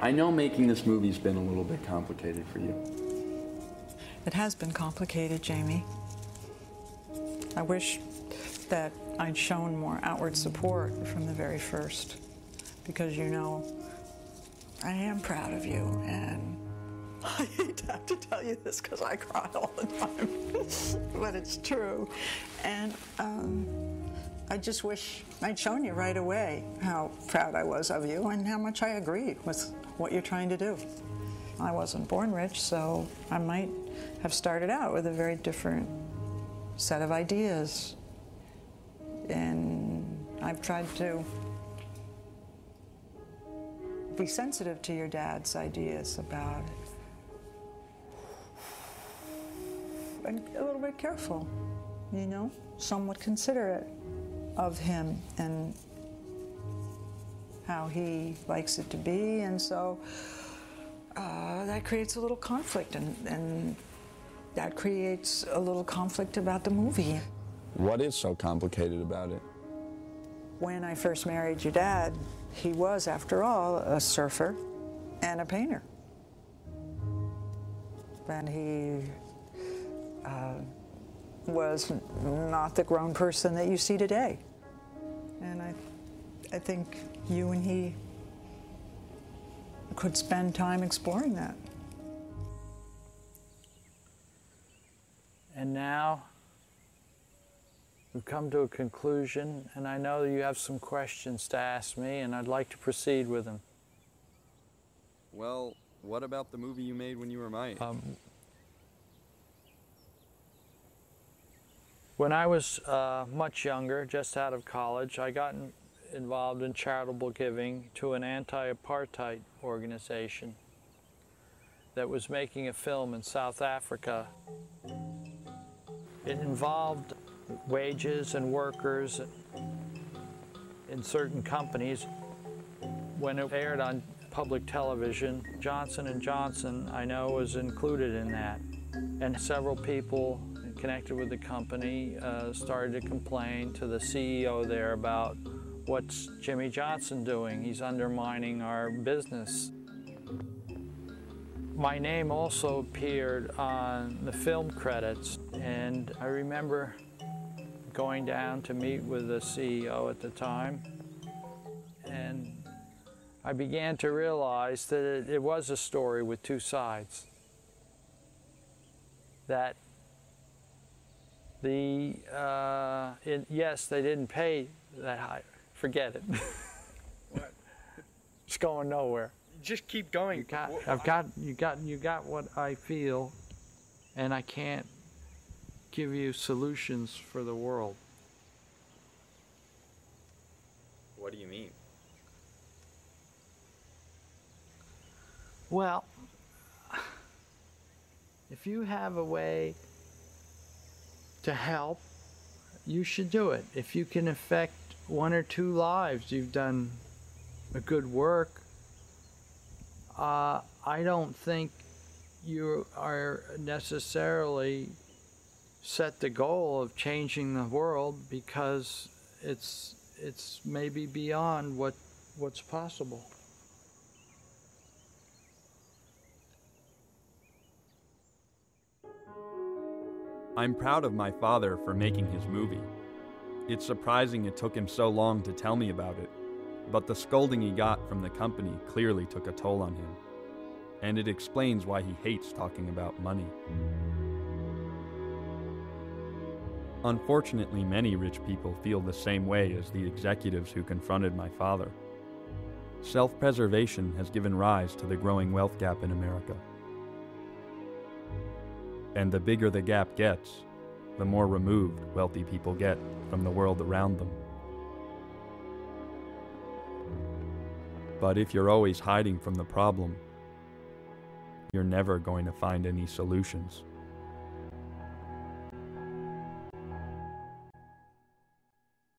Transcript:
I know making this movie's been a little bit complicated for you. It has been complicated, Jamie. I wish that I'd shown more outward support from the very first, because you know, I am proud of you, and I hate to have to tell you this because I cry all the time, but it's true. And I just wish I'd shown you right away how proud I was of you and how much I agreed with what you're trying to do. I wasn't born rich, so I might have started out with a very different set of ideas. And I've tried to be sensitive to your dad's ideas about it. And a little bit careful, you know, somewhat considerate of him and how he likes it to be, and so that creates a little conflict, and that creates a little conflict about the movie. What is so complicated about it? When I first married your dad, he was, after all, a surfer and a painter. And he was not the grown person that you see today. And I think you and he could spend time exploring that. And now we've come to a conclusion, and I know you have some questions to ask me, and I'd like to proceed with them. Well, what about the movie you made when you were my age? When I was much younger, just out of college, I got involved in charitable giving to an anti-apartheid organization that was making a film in South Africa. It involved wages and workers in certain companies. When it aired on public television, Johnson & Johnson, I know, was included in that. And several people connected with the company started to complain to the CEO there about, what's Jimmy Johnson doing? He's undermining our business. My name also appeared on the film credits, and I remember going down to meet with the CEO at the time, and I began to realize that it was a story with two sides. That yes, they didn't pay that high. Forget it. What? It's going nowhere. Just keep going. You got what I feel, and I can't give you solutions for the world. What do you mean? Well, if you have a way to help, you should do it. If you can affect one or two lives, you've done a good work. I don't think you are necessarily set the goal of changing the world, because it's maybe beyond what's possible. I'm proud of my father for making his movie. It's surprising it took him so long to tell me about it, but the scolding he got from the company clearly took a toll on him, and it explains why he hates talking about money. Unfortunately, many rich people feel the same way as the executives who confronted my father. Self-preservation has given rise to the growing wealth gap in America. And the bigger the gap gets, the more removed wealthy people get from the world around them. But if you're always hiding from the problem, you're never going to find any solutions.